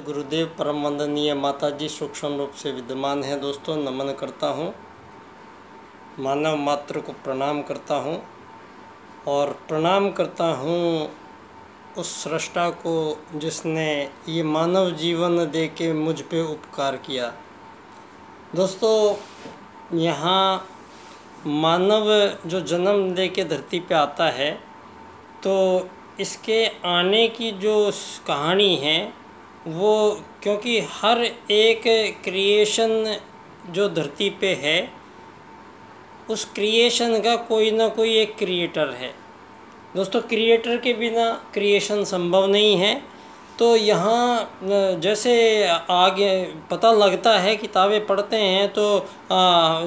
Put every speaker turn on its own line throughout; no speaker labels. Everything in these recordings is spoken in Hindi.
गुरुदेव परम वंदनीय माता जी सूक्ष्म रूप से विद्यमान हैं। दोस्तों नमन करता हूँ, मानव मात्र को प्रणाम करता हूँ और प्रणाम करता हूँ उस सृष्टा को जिसने ये मानव जीवन दे के मुझ पे उपकार किया। दोस्तों यहाँ मानव जो जन्म दे के धरती पे आता है तो इसके आने की जो कहानी है वो, क्योंकि हर एक क्रिएशन जो धरती पे है उस क्रिएशन का कोई ना कोई एक क्रिएटर है। दोस्तों क्रिएटर के बिना क्रिएशन संभव नहीं है। तो यहाँ जैसे आगे पता लगता है, किताबें पढ़ते हैं तो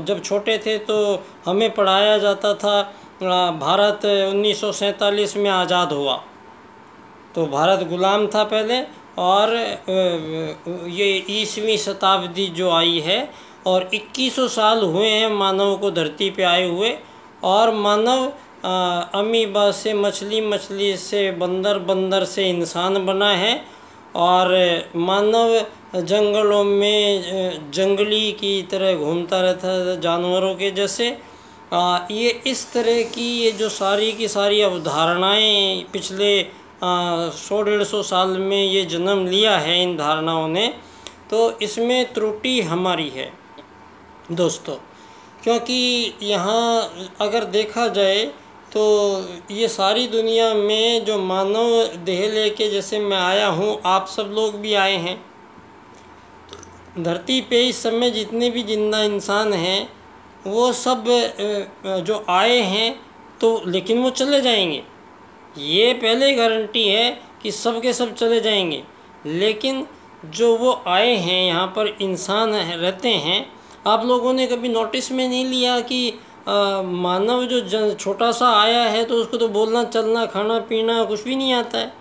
जब छोटे थे तो हमें पढ़ाया जाता था भारत 1947 में आज़ाद हुआ। तो भारत गुलाम था पहले और ये 20वीं शताब्दी जो आई है और 2100 साल हुए हैं मानव को धरती पे आए हुए। और मानव अमीबा से मछली, मछली से बंदर, बंदर से इंसान बना है। और मानव जंगलों में जंगली की तरह घूमता रहता है, जानवरों के जैसे। ये इस तरह की ये जो सारी की सारी अवधारणाएं पिछले 100-150 साल में ये जन्म लिया है इन धारणाओं ने, तो इसमें त्रुटि हमारी है दोस्तों। क्योंकि यहाँ अगर देखा जाए तो ये सारी दुनिया में जो मानव देह लेके जैसे मैं आया हूँ, आप सब लोग भी आए हैं धरती पे। इस समय जितने भी जिंदा इंसान हैं वो सब जो आए हैं तो, लेकिन वो चले जाएंगे। ये पहले गारंटी है कि सब के सब चले जाएंगे। लेकिन जो वो आए हैं यहाँ पर इंसान रहते हैं, आप लोगों ने कभी नोटिस में नहीं लिया कि मानव जो छोटा सा आया है तो उसको तो बोलना, चलना, खाना पीना कुछ भी नहीं आता है।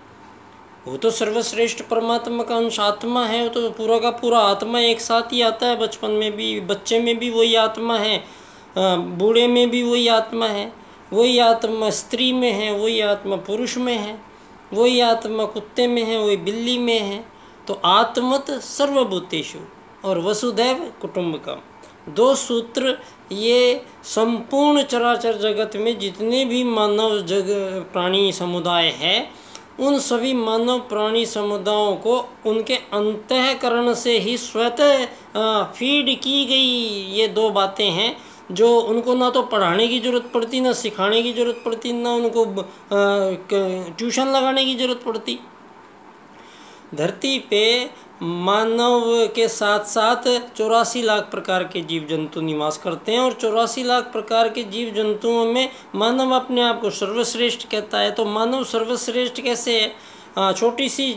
वो तो सर्वश्रेष्ठ परमात्मा का अंश आत्मा है। वो तो पूरा का पूरा आत्मा एक साथ ही आता है। बचपन में भी, बच्चे में भी वही आत्मा है, बूढ़े में भी वही आत्मा है, वही आत्मा स्त्री में है, वही आत्मा पुरुष में है, वही आत्मा कुत्ते में है, वही बिल्ली में है। तो आत्मत सर्वभूतेषु और वसुधैव कुटुंबकम, दो सूत्र ये संपूर्ण चराचर जगत में जितने भी मानव प्राणी समुदाय है, उन सभी मानव प्राणी समुदायों को उनके अंतःकरण से ही स्वतः फीड की गई ये दो बातें हैं, जो उनको ना तो पढ़ाने की ज़रूरत पड़ती, ना सिखाने की ज़रूरत पड़ती, ना उनको ट्यूशन लगाने की ज़रूरत पड़ती। धरती पे मानव के साथ साथ 84 लाख प्रकार के जीव जंतु निवास करते हैं और 84 लाख प्रकार के जीव जंतुओं में मानव अपने आप को सर्वश्रेष्ठ कहता है। तो मानव सर्वश्रेष्ठ कैसे है? छोटी सी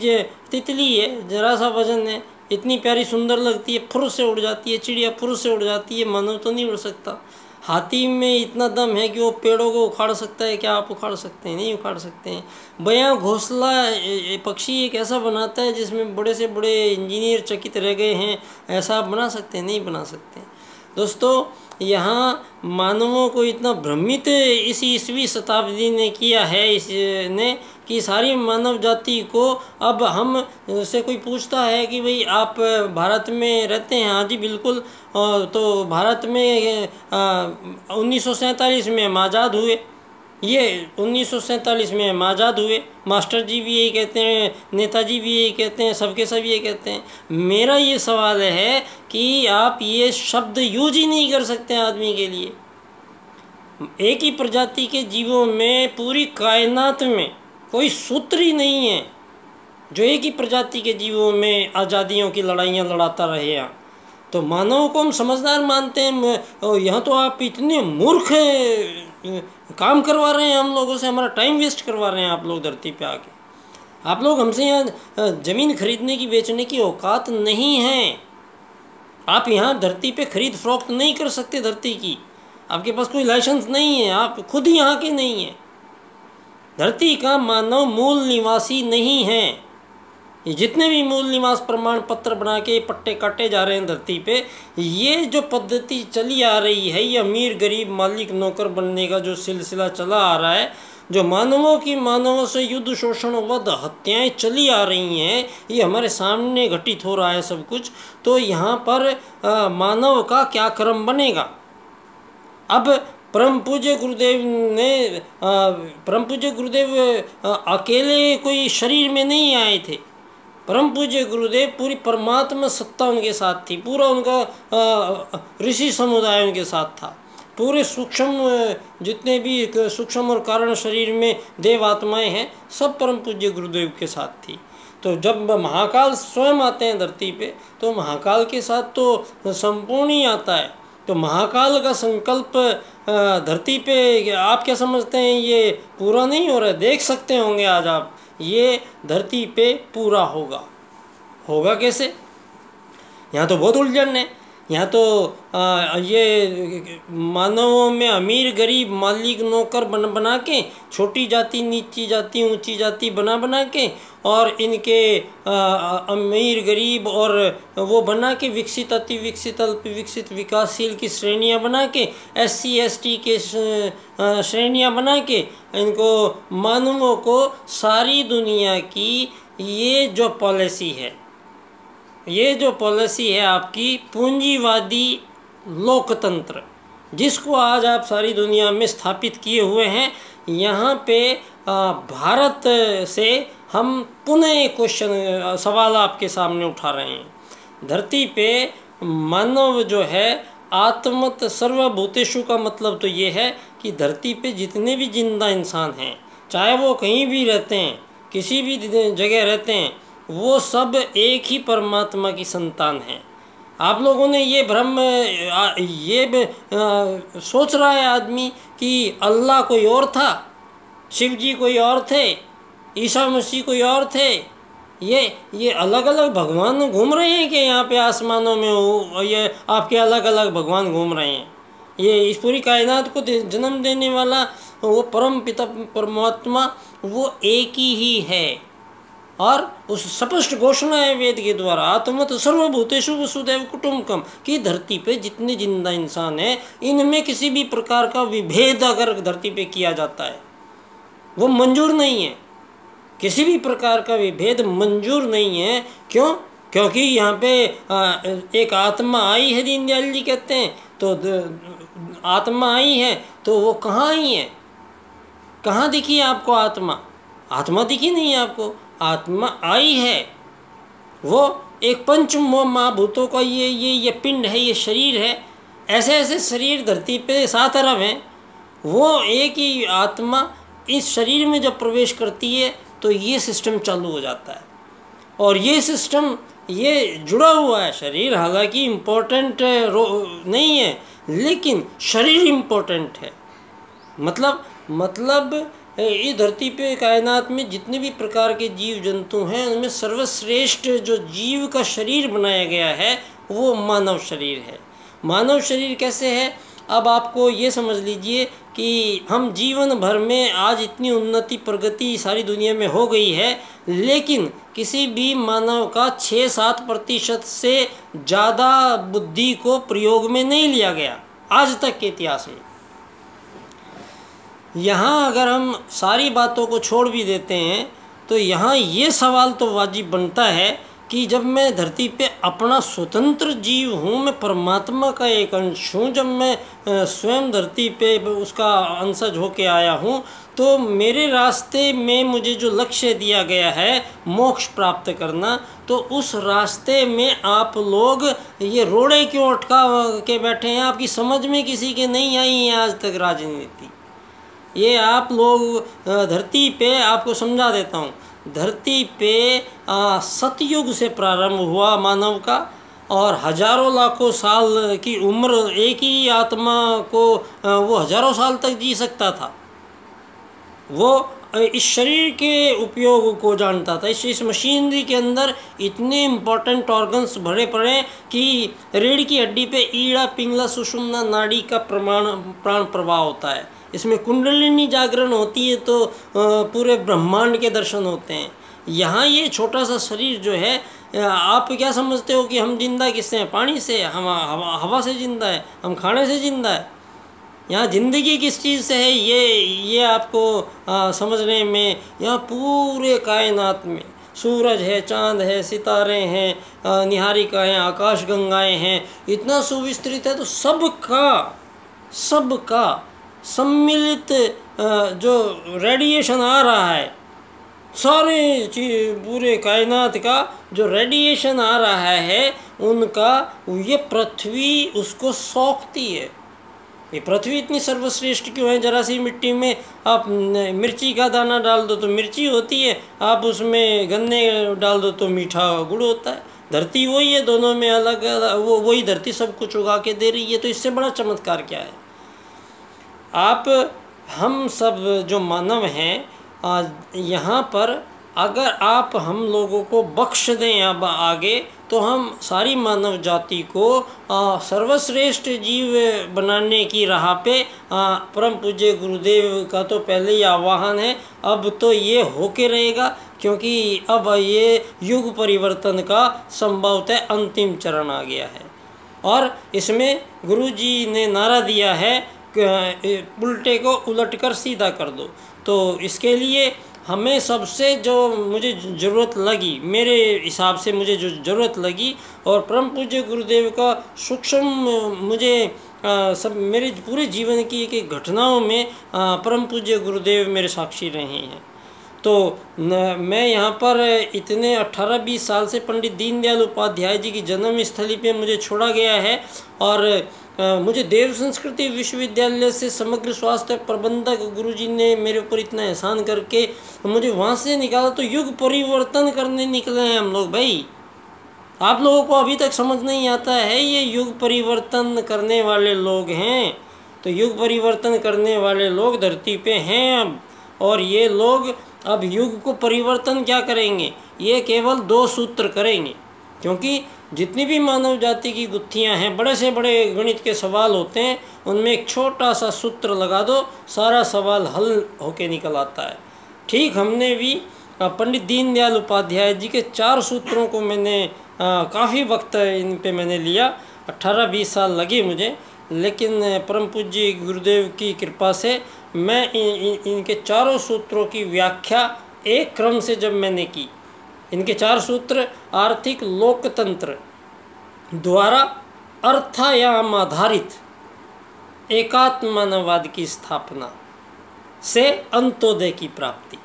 तितली है, जरा सा वजन है, इतनी प्यारी सुंदर लगती है, फुर से उड़ जाती है, चिड़िया फुर से उड़ जाती है, मानव तो नहीं उड़ सकता। हाथी में इतना दम है कि वो पेड़ों को उखाड़ सकता है। क्या आप उखाड़ सकते हैं? नहीं उखाड़ सकते हैं। बया घोंसला पक्षी एक ऐसा बनाता है जिसमें बड़े से बड़े इंजीनियर चकित रह गए हैं। ऐसा आप बना सकते हैं? नहीं बना सकते। दोस्तों यहाँ मानवों को इतना भ्रमित इस 20वीं शताब्दी ने किया है इसने कि सारी मानव जाति को, अब हम से कोई पूछता है कि भाई आप भारत में रहते हैं? हाँ जी बिल्कुल। तो भारत में 1947 में हम आज़ाद हुए। ये 1947 में हम आज़ाद हुए। मास्टर जी भी यही कहते हैं, नेताजी भी यही कहते हैं, सबके सब ये कहते हैं। मेरा ये सवाल है कि आप ये शब्द यूज ही नहीं कर सकते आदमी के लिए। एक ही प्रजाति के जीवों में पूरी कायनात में कोई सूत्र ही नहीं है जो एक ही प्रजाति के जीवों में आज़ादियों की लड़ाइयाँ लड़ाता रहे। यहाँ तो मानव को हम समझदार मानते हैं, यहाँ तो आप इतने मूर्ख काम करवा रहे हैं हम लोगों से, हमारा टाइम वेस्ट करवा रहे हैं आप लोग धरती पे आके। आप लोग हमसे यहाँ ज़मीन खरीदने की, बेचने की औकात नहीं है। आप यहाँ धरती पे खरीद फरोख्त नहीं कर सकते धरती की। आपके पास कोई लाइसेंस नहीं है, आप खुद ही यहाँ के नहीं हैं। धरती का मानव मूल निवासी नहीं है। ये जितने भी मूल निवास प्रमाण पत्र बना के पट्टे काटे जा रहे हैं धरती पे, ये जो पद्धति चली आ रही है, ये अमीर गरीब मालिक नौकर बनने का जो सिलसिला चला आ रहा है, जो मानवों की मानवों से युद्ध, शोषण, वध, हत्याएं चली आ रही हैं, ये हमारे सामने घटित हो रहा है सब कुछ। तो यहाँ पर मानव का क्या कर्म बनेगा। अब परम पूज्य गुरुदेव ने परम पूज्य गुरुदेव अकेले कोई शरीर में नहीं आए थे। परम पूज्य गुरुदेव पूरी परमात्मा सत्ता उनके साथ थी, पूरा उनका ऋषि समुदाय उनके साथ था। पूरे सूक्ष्म जितने भी सूक्ष्म और कारण शरीर में देव आत्माएं हैं, सब परम पूज्य गुरुदेव के साथ थी। तो जब महाकाल स्वयं आते हैं धरती पे, तो महाकाल के साथ तो संपूर्ण ही आता है। तो महाकाल का संकल्प धरती पे आप क्या समझते हैं ये पूरा नहीं हो रहा है? देख सकते होंगे आज आप, ये धरती पे पूरा होगा कैसे? यहाँ तो बहुत उलझन है। यहाँ तो ये मानवों में अमीर गरीब मालिक नौकर बना के, छोटी जाति नीची जाति ऊंची जाति बना के, और इनके अमीर गरीब और वो बना के विकसित अति विकसित अल्प विकसित विकासशील की श्रेणियाँ बना के, SC ST के श्रेणियाँ बना के, इनको मानवों को सारी दुनिया की ये जो पॉलिसी है, ये जो पॉलिसी है आपकी पूंजीवादी लोकतंत्र, जिसको आज आप सारी दुनिया में स्थापित किए हुए हैं, यहाँ पे भारत से हम पुनः एक क्वेश्चन सवाल आपके सामने उठा रहे हैं। धरती पे मानव जो है आत्मत सर्वभूतेषु का मतलब तो ये है कि धरती पे जितने भी जिंदा इंसान हैं, चाहे वो कहीं भी रहते हैं, किसी भी जगह रहते हैं, वो सब एक ही परमात्मा की संतान हैं। आप लोगों ने ये भ्रम सोच रहा है आदमी कि अल्लाह कोई और था, शिव जी कोई और थे, ईसा मसीह कोई और थे। ये अलग अलग भगवान घूम रहे हैं कि यहाँ पे आसमानों में ये आपके अलग अलग भगवान घूम रहे हैं। ये इस पूरी कायनात को जन्म देने वाला वो परम पिता परमात्मा वो एक ही है। और उस स्पष्ट घोषणा है वेद के द्वारा, आत्मत सर्वभूतेषु वसुदैव कुटुम्बकम, कि धरती पे जितने जिंदा इंसान हैं इनमें किसी भी प्रकार का विभेद अगर धरती पे किया जाता है वो मंजूर नहीं है। किसी भी प्रकार का विभेद मंजूर नहीं है। क्यों? क्योंकि यहाँ पे एक आत्मा आई है, दीनदयाल जी कहते हैं। तो आत्मा आई है तो वो कहाँ आई है? कहाँ दिखी आपको आत्मा? आत्मा दिखी नहीं है आपको। आत्मा आई है, वो एक पंच महाभूतों का ये पिंड है, ये शरीर है। ऐसे ऐसे शरीर धरती पे 7 अरब हैं। वो एक ही आत्मा इस शरीर में जब प्रवेश करती है तो ये सिस्टम चालू हो जाता है। और ये सिस्टम ये जुड़ा हुआ है। शरीर हालांकि इम्पोर्टेंट नहीं है, लेकिन शरीर इम्पोर्टेंट है। मतलब इस धरती पे कायनात में जितने भी प्रकार के जीव जंतु हैं उनमें सर्वश्रेष्ठ जो जीव का शरीर बनाया गया है वो मानव शरीर है। मानव शरीर कैसे है? अब आपको ये समझ लीजिए कि हम जीवन भर में आज इतनी उन्नति प्रगति सारी दुनिया में हो गई है, लेकिन किसी भी मानव का 6-7% से ज़्यादा बुद्धि को प्रयोग में नहीं लिया गया आज तक के इतिहास में। यहाँ अगर हम सारी बातों को छोड़ भी देते हैं तो यहाँ ये सवाल तो वाजिब बनता है कि जब मैं धरती पे अपना स्वतंत्र जीव हूँ, मैं परमात्मा का एक अंश हूँ, जब मैं स्वयं धरती पे उसका अंशज होके आया हूँ, तो मेरे रास्ते में मुझे जो लक्ष्य दिया गया है मोक्ष प्राप्त करना, तो उस रास्ते में आप लोग ये रोड़े क्यों अटका के बैठे हैं? आपकी समझ में किसी के नहीं आई है आज तक राजनीति। ये आप लोग धरती पे, आपको समझा देता हूँ, धरती पे सतयुग से प्रारंभ हुआ मानव का, और हजारों लाखों साल की उम्र एक ही आत्मा को वो हजारों साल तक जी सकता था। वो इस शरीर के उपयोग को जानता था। इस मशीनरी के अंदर इतने इम्पोर्टेंट ऑर्गन्स भरे पड़े कि रीढ़ की हड्डी पे ईड़ा पिंगला सुषुम्ना नाड़ी का प्राण प्रवाह होता है। इसमें कुंडलिनी जागरण होती है तो पूरे ब्रह्मांड के दर्शन होते हैं। यहाँ ये छोटा सा शरीर जो है, आप क्या समझते हो कि हम जिंदा किससे हैं? पानी से, हम हवा से जिंदा है, हम खाने से जिंदा है। यहाँ ज़िंदगी किस चीज़ से है ये आपको समझने में, यहाँ पूरे कायनात में सूरज है, चांद है, सितारे हैं, निहारिकाएँ, आकाश गंगाएँ हैं, इतना सुविस्तृत है। तो सबका सम्मिलित जो रेडिएशन आ रहा है, सारे पूरे कायनात का जो रेडिएशन आ रहा है उनका, ये पृथ्वी उसको सोखती है। ये पृथ्वी इतनी सर्वश्रेष्ठ क्यों है? जरा सी मिट्टी में आप मिर्ची का दाना डाल दो तो मिर्ची होती है, आप उसमें गन्ने डाल दो तो मीठा गुड़ होता है। धरती वही है, दोनों में अलग अलग, वही धरती सब कुछ उगा के दे रही है। तो इससे बड़ा चमत्कार क्या है? हम सब जो मानव हैं यहाँ पर, अगर आप हम लोगों को बख्श दें अब आगे, तो हम सारी मानव जाति को सर्वश्रेष्ठ जीव बनाने की राह पे परम पूज्य गुरुदेव का तो पहले ही आह्वान है, अब तो ये होके रहेगा, क्योंकि अब ये युग परिवर्तन का संभवतः अंतिम चरण आ गया है। और इसमें गुरुजी ने नारा दिया है, उल्टे को उलटकर सीधा कर दो। तो इसके लिए हमें सबसे जो मुझे ज़रूरत लगी, मेरे हिसाब से मुझे जो ज़रूरत लगी, और परम पूज्य गुरुदेव का सूक्ष्म मुझे सब मेरे पूरे जीवन की एक घटनाओं में परम पूज्य गुरुदेव मेरे साक्षी रहे हैं। तो मैं यहाँ पर इतने 18-20 साल से पंडित दीनदयाल उपाध्याय जी की जन्म स्थली पे मुझे छोड़ा गया है, और मुझे देव संस्कृति विश्वविद्यालय से समग्र स्वास्थ्य प्रबंधक गुरुजी ने मेरे ऊपर इतना एहसान करके मुझे वहाँ से निकाला। तो युग परिवर्तन करने निकले हैं हम लोग भाई। आप लोगों को अभी तक समझ नहीं आता है, ये युग परिवर्तन करने वाले लोग हैं। तो युग परिवर्तन करने वाले लोग धरती पे हैं अब, और ये लोग अब युग को परिवर्तन क्या करेंगे? ये केवल 2 सूत्र करेंगे, क्योंकि जितनी भी मानव जाति की गुत्थियां हैं, बड़े से बड़े गणित के सवाल होते हैं, उनमें एक छोटा सा सूत्र लगा दो, सारा सवाल हल होके निकल आता है। ठीक हमने भी पंडित दीनदयाल उपाध्याय जी के 4 सूत्रों को मैंने काफ़ी वक्त इन पे मैंने लिया, 18-20 साल लगे मुझे, लेकिन परम पूज्य गुरुदेव की कृपा से मैं इनके 4 सूत्रों की व्याख्या एक क्रम से जब मैंने की, इनके 4 सूत्र आर्थिक लोकतंत्र द्वारा अर्थायाम आधारित एकात्म मानववाद की स्थापना से अंत्योदय की प्राप्ति।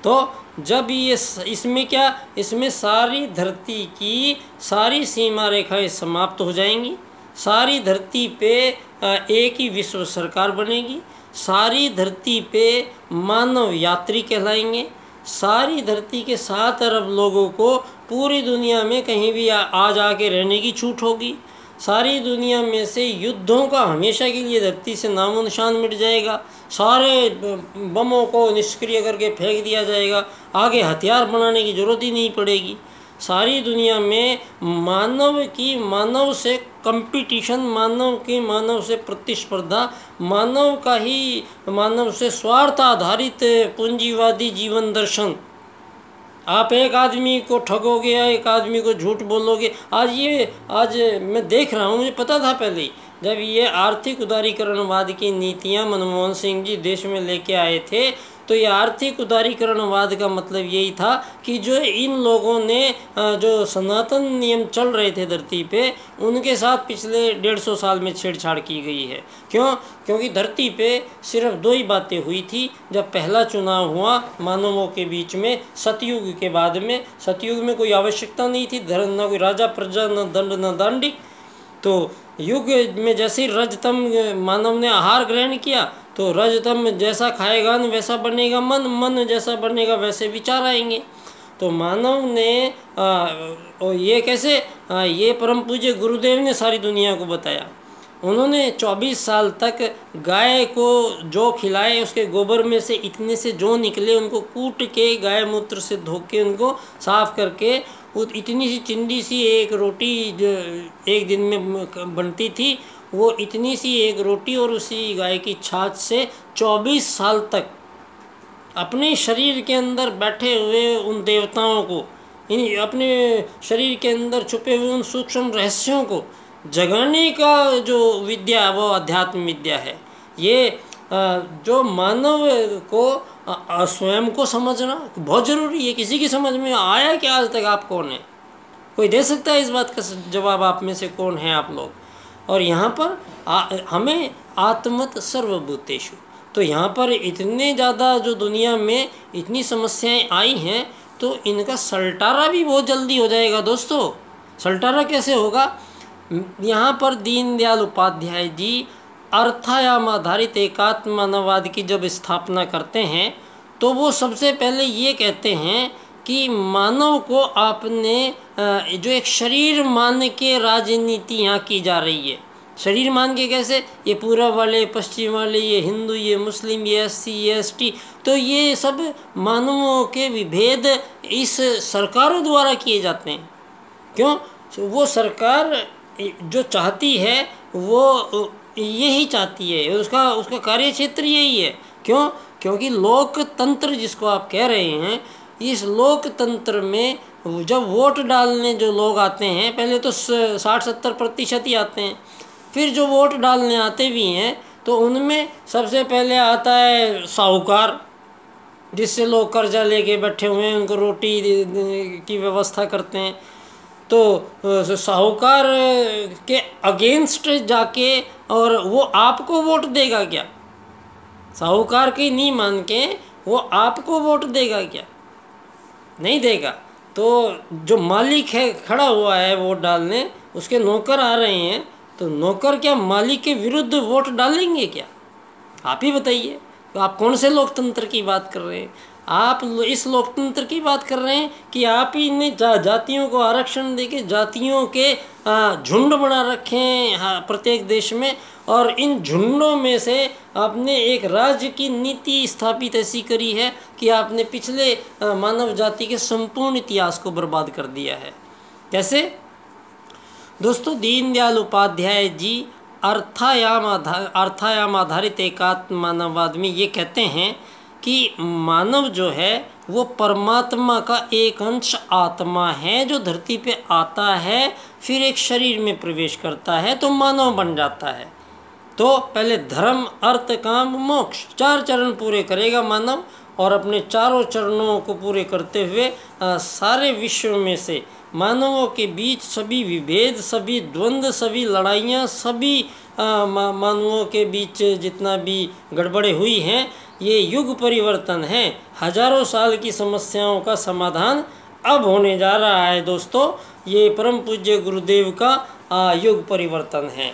तो जब ये इसमें सारी धरती की सारी सीमा रेखाएं समाप्त हो जाएंगी, सारी धरती पे एक ही विश्व सरकार बनेगी, सारी धरती पे मानव यात्री कहलाएंगे, सारी धरती के 7 अरब लोगों को पूरी दुनिया में कहीं भी आ जाके रहने की छूट होगी, सारी दुनिया में से युद्धों का हमेशा के लिए धरती से नामो निशान मिट जाएगा, सारे बमों को निष्क्रिय करके फेंक दिया जाएगा, आगे हथियार बनाने की ज़रूरत ही नहीं पड़ेगी। सारी दुनिया में मानव से कंपटीशन, मानव से प्रतिस्पर्धा, मानव से स्वार्थ आधारित पूंजीवादी जीवन दर्शन। आप एक आदमी को ठगोगे या एक आदमी को झूठ बोलोगे। आज मैं देख रहा हूँ, मुझे पता था पहले ही, जब ये आर्थिक उदारीकरणवाद की नीतियाँ मनमोहन सिंह जी देश में लेके आए थे, तो ये आर्थिक उदारीकरणवाद का मतलब यही था कि जो इन लोगों ने जो सनातन नियम चल रहे थे धरती पे, उनके साथ पिछले 150 साल में छेड़छाड़ की गई है। क्यों? क्योंकि धरती पे सिर्फ 2 ही बातें हुई थी। जब पहला चुनाव हुआ मानवों के बीच में सतयुग के बाद में, सतयुग में कोई आवश्यकता नहीं थी, धर्म न कोई राजा प्रजा, न दंड न दांडिक। तो युग में जैसे ही रजतम मानव ने आहार ग्रहण किया, तो रजतम जैसा खाएगा न वैसा बनेगा मन, मन जैसा बनेगा वैसे विचार आएंगे। तो मानव ने और ये कैसे, ये परम पूज्य गुरुदेव ने सारी दुनिया को बताया। उन्होंने 24 साल तक गाय को जो खिलाए, उसके गोबर में से इतने से जो निकले उनको कूट के, गाय मूत्र से धो के, उनको साफ करके, वो इतनी सी चिंदी सी एक रोटी जो एक दिन में बनती थी, वो इतनी सी एक रोटी और उसी गाय की छाछ से 24 साल तक अपने शरीर के अंदर बैठे हुए उन देवताओं को, अपने शरीर के अंदर छुपे हुए उन सूक्ष्म रहस्यों को जगाने का जो विद्या, वो अध्यात्म विद्या है। ये जो मानव को स्वयं को समझना बहुत ज़रूरी है। किसी की समझ में आया कि आज तक आप कौन है? कोई दे सकता है इस बात का जवाब? आप में से कौन है आप लोग? और यहाँ पर हमें आत्मत सर्वभूतेषु, तो यहाँ पर इतने ज़्यादा जो दुनिया में इतनी समस्याएं आई हैं, तो इनका सल्टारा भी बहुत जल्दी हो जाएगा दोस्तों। सल्टारा कैसे होगा? यहाँ पर दीनदयाल उपाध्याय जी अर्थायाम आधारित एकात्म मानववाद की जब स्थापना करते हैं, तो वो सबसे पहले ये कहते हैं कि मानव को आपने जो एक शरीर मान के राजनीति यहाँ की जा रही है। शरीर मान के कैसे? ये पूरब वाले, पश्चिम वाले, ये हिंदू, ये मुस्लिम, ये SC, ये ST, तो ये सब मानवों के विभेद इस सरकारों द्वारा किए जाते हैं। क्यों? वो सरकार जो चाहती है वो यही चाहती है, उसका कार्य क्षेत्र यही है। क्यों? क्योंकि लोकतंत्र जिसको आप कह रहे हैं, इस लोकतंत्र में जब वोट डालने जो लोग आते हैं, पहले तो 60-70% ही आते हैं, फिर जो वोट डालने आते भी हैं तो उनमें सबसे पहले आता है साहूकार, जिससे लोग कर्जा लेके बैठे हुए हैं, उनको रोटी की व्यवस्था करते हैं। तो साहूकार के अगेंस्ट जाके और वो आपको वोट देगा क्या? साहूकार की नहीं मान के वो आपको वोट देगा क्या? नहीं देगा। तो जो मालिक है खड़ा हुआ है वोट डालने, उसके नौकर आ रहे हैं, तो नौकर क्या मालिक के विरुद्ध वोट डालेंगे क्या? आप ही बताइए। तो आप कौन से लोकतंत्र की बात कर रहे हैं? आप इस लोकतंत्र की बात कर रहे हैं कि आप ही ने जातियों को आरक्षण देके जातियों के झुंड बना रखे हैं प्रत्येक देश में, और इन झुंडों में से आपने एक राज्य की नीति स्थापित ऐसी करी है कि आपने पिछले मानव जाति के संपूर्ण इतिहास को बर्बाद कर दिया है। कैसे? दोस्तों, दीनदयाल उपाध्याय जी अर्थायाम आधारित एकात्म मानववाद में ये कहते हैं कि मानव जो है वो परमात्मा का एक अंश आत्मा है, जो धरती पे आता है, फिर एक शरीर में प्रवेश करता है तो मानव बन जाता है। तो पहले धर्म, अर्थ, काम, मोक्ष 4 चरण पूरे करेगा मानव, और अपने चारों चरणों को पूरे करते हुए सारे विश्व में से मानवों के बीच सभी विभेद, सभी द्वंद्व, सभी लड़ाइयाँ, सभी मानवों के बीच जितना भी गड़बड़े हुई हैं, ये युग परिवर्तन है। हजारों साल की समस्याओं का समाधान अब होने जा रहा है दोस्तों। ये परम पूज्य गुरुदेव का युग परिवर्तन है।